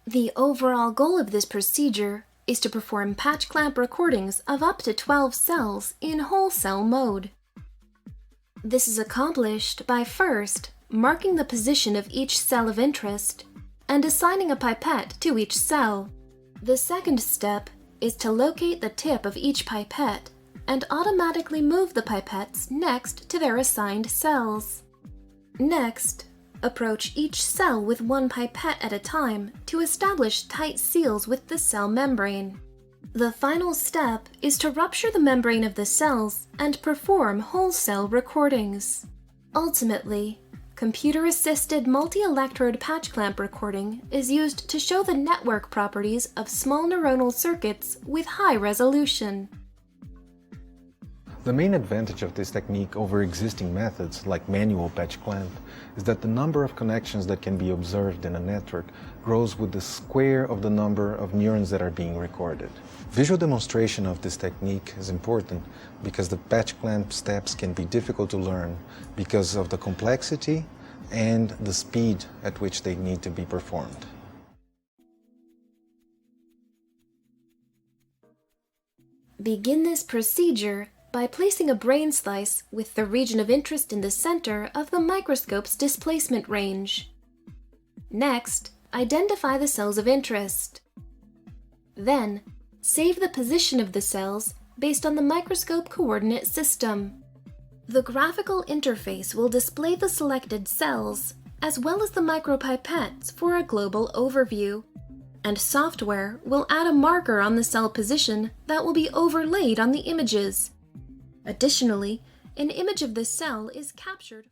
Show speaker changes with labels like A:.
A: The overall goal of this procedure is to perform patch clamp recordings of up to 12 cells in whole cell mode. This is accomplished by first marking the position of each cell of interest and assigning a pipette to each cell. The second step is to locate the tip of each pipette and automatically move the pipettes next to their assigned cells. Next, approach each cell with one pipette at a time to establish tight seals with the cell membrane. The final step is to rupture the membrane of the cells and perform whole cell recordings. Ultimately, computer-assisted multi-electrode patch clamp recording is used to show the network properties of small neuronal circuits with high resolution.
B: The main advantage of this technique over existing methods like manual patch clamp is that the number of connections that can be observed in a network grows with the square of the number of neurons that are being recorded. Visual demonstration of this technique is important because the patch clamp steps can be difficult to learn because of the complexity and the speed at which they need to be performed.
A: Begin this procedure by placing a brain slice with the region of interest in the center of the microscope's displacement range. Next, identify the cells of interest. Then, save the position of the cells based on the microscope coordinate system. The graphical interface will display the selected cells, as well as the micropipettes for a global overview, and software will add a marker on the cell position that will be overlaid on the images. Additionally, an image of the cell is captured